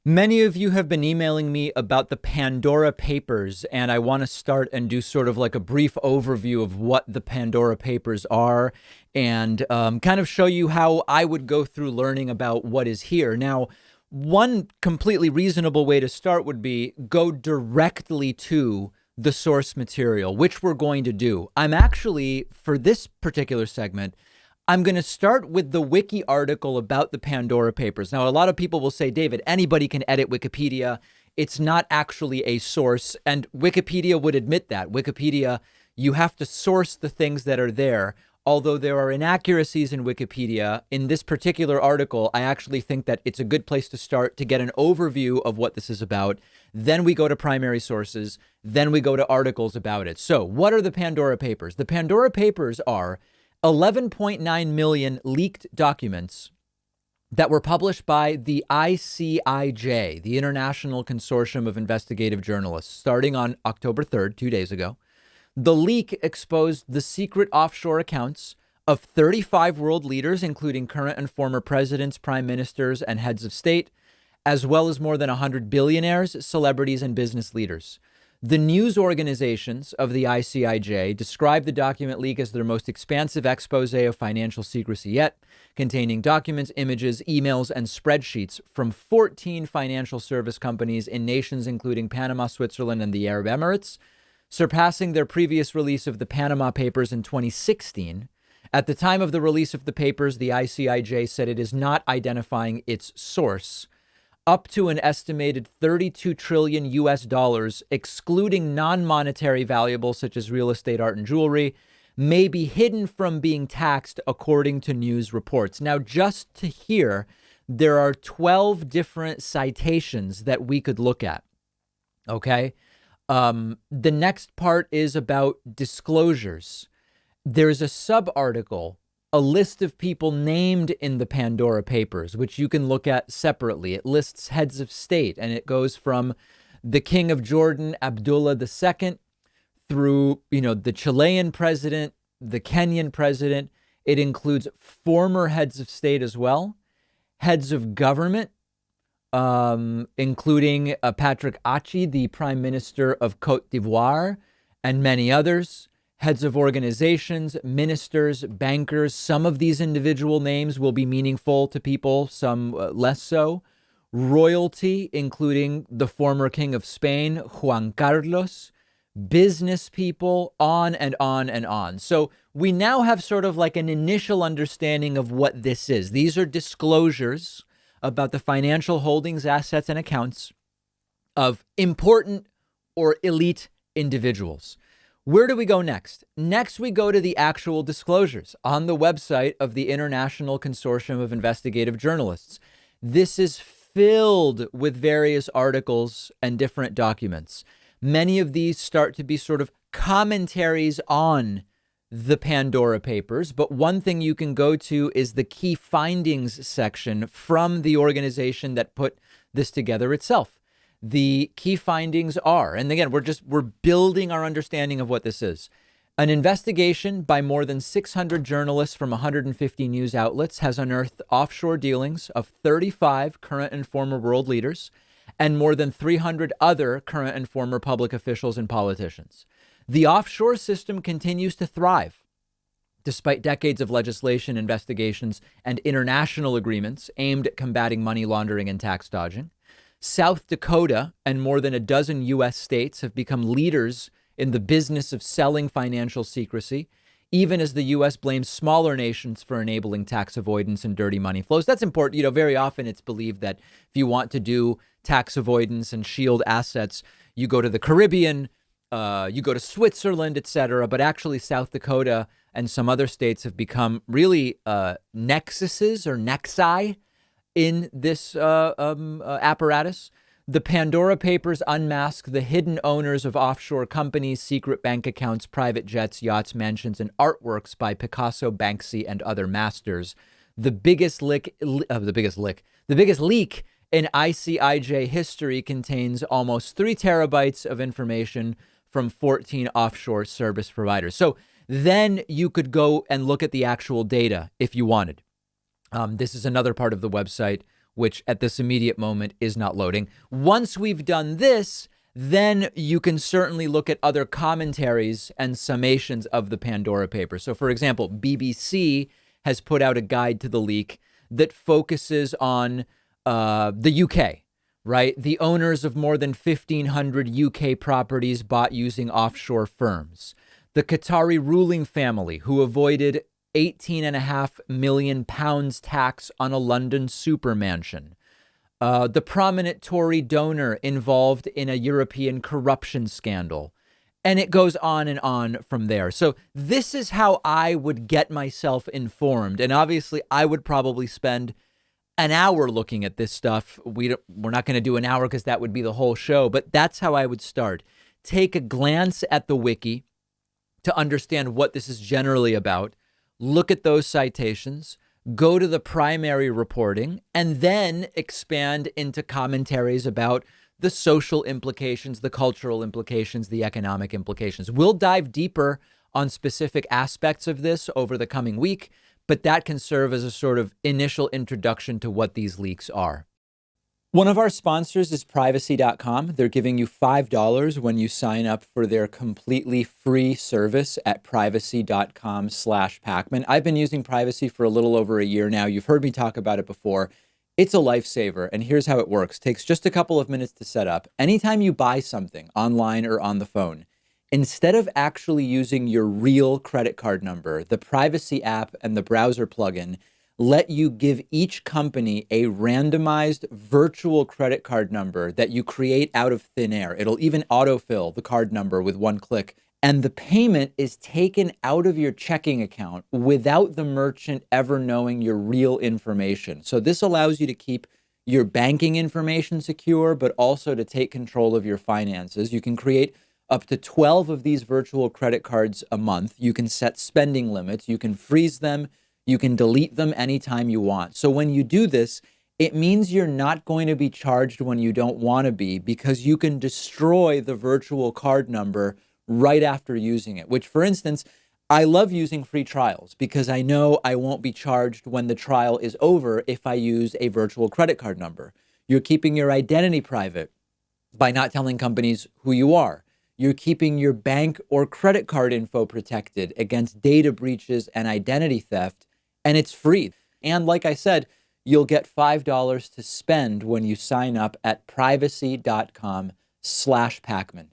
Many of you have been emailing me about the Pandora Papers, and I want to start and do sort of like a brief overview of what the Pandora Papers are and kind of show you how I would go through learning about what is here. Now, one completely reasonable way to start would be go directly to the source material, which we're going to do. I'm actually, for this particular segment, I'm going to start with the wiki article about the Pandora Papers. Now, a lot of people will say, David, anybody can edit Wikipedia. It's not actually a source. And Wikipedia would admit that. Wikipedia, you have to source the things that are there. Although there are inaccuracies in Wikipedia, in this particular article, I actually think that it's a good place to start to get an overview of what this is about. Then we go to primary sources. Then we go to articles about it. So what are the Pandora Papers? The Pandora Papers are 11.9 million leaked documents that were published by the ICIJ, the International Consortium of Investigative Journalists, starting on October 3rd, 2 days ago. The leak exposed the secret offshore accounts of 35 world leaders, including current and former presidents, prime ministers, and heads of state, as well as more than 100 billionaires, celebrities, and business leaders. The news organizations of the ICIJ describe the document leak as their most expansive expose of financial secrecy yet, containing documents, images, emails, and spreadsheets from 14 financial service companies in nations including Panama, Switzerland, and the Arab Emirates, surpassing their previous release of the Panama Papers in 2016. At the time of the release of the papers, the ICIJ said it is not identifying its source. Up to an estimated 32 trillion US dollars, excluding non-monetary valuables such as real estate, art, and jewelry, may be hidden from being taxed, according to news reports. Now, just to hear, there are 12 different citations that we could look at. Okay. The next part is about disclosures. There's a sub-article, a list of people named in the Pandora Papers, which you can look at separately. It lists heads of state, and it goes from the King of Jordan, Abdullah II, through, the Chilean president, the Kenyan president. It includes former heads of state as well, heads of government, including Patrick Achi, the Prime Minister of Cote d'Ivoire, and many others. Heads of organizations, ministers, bankers. Some of these individual names will be meaningful to people, some less so. Royalty, including the former King of Spain, Juan Carlos. Business people, on and on and on. So we now have sort of like an initial understanding of what this is. These are disclosures about the financial holdings, assets, and accounts of important or elite individuals. Where do we go next? Next, we go to the actual disclosures on the website of the International Consortium of Investigative Journalists. This is filled with various articles and different documents. Many of these start to be sort of commentaries on the Pandora Papers, but one thing you can go to is the key findings section from the organization that put this together itself. The key findings are, and again, we're building our understanding of what this is. An investigation by more than 600 journalists from 150 news outlets has unearthed offshore dealings of 35 current and former world leaders and more than 300 other current and former public officials and politicians. The offshore system continues to thrive despite decades of legislation, investigations, and international agreements aimed at combating money laundering and tax dodging. South Dakota and more than a dozen U.S. states have become leaders in the business of selling financial secrecy, even as the U.S. blames smaller nations for enabling tax avoidance and dirty money flows. That's important. Very often it's believed that if you want to do tax avoidance and shield assets, you go to the Caribbean, you go to Switzerland, etc. But actually South Dakota and some other states have become really nexuses or nexi in this apparatus. The Pandora Papers unmask the hidden owners of offshore companies, secret bank accounts, private jets, yachts, mansions, and artworks by Picasso, Banksy, and other masters. The biggest leak in ICIJ history contains almost 3 terabytes of information from 14 offshore service providers. So then you could go and look at the actual data if you wanted. This is another part of the website which at this immediate moment is not loading. Once we've done this, then you can certainly look at other commentaries and summations of the Pandora Papers. So, for example, BBC has put out a guide to the leak that focuses on the UK, right? The owners of more than 1,500 UK properties bought using offshore firms. The Qatari ruling family who avoided £18.5 million tax on a London supermansion. The prominent Tory donor involved in a European corruption scandal. And it goes on and on from there. So this is how I would get myself informed. And obviously, I would probably spend an hour looking at this stuff. We're not going to do an hour because that would be the whole show. But that's how I would start. Take a glance at the wiki to understand what this is generally about. Look at those citations, go to the primary reporting, and then expand into commentaries about the social implications, the cultural implications, the economic implications. We'll dive deeper on specific aspects of this over the coming week, but that can serve as a sort of initial introduction to what these leaks are. One of our sponsors is privacy.com. They're giving you $5 when you sign up for their completely free service at privacy.com/Pacman. I've been using Privacy for a little over a year now. You've heard me talk about it before. It's a lifesaver, and here's how it works. Takes just a couple of minutes to set up. Anytime you buy something online or on the phone, instead of actually using your real credit card number, the Privacy app and the browser plugin let you give each company a randomized virtual credit card number that you create out of thin air. It'll even autofill the card number with one click. And the payment is taken out of your checking account without the merchant ever knowing your real information. So this allows you to keep your banking information secure, but also to take control of your finances. You can create up to 12 of these virtual credit cards a month. You can set spending limits. You can freeze them. You can delete them anytime you want. So when you do this, it means you're not going to be charged when you don't want to be, because you can destroy the virtual card number right after using it, which, for instance, I love using free trials because I know I won't be charged when the trial is over if I use a virtual credit card number. You're keeping your identity private by not telling companies who you are. You're keeping your bank or credit card info protected against data breaches and identity theft, and it's free. And like I said, you'll get $5 to spend when you sign up at privacy.com/Pacman.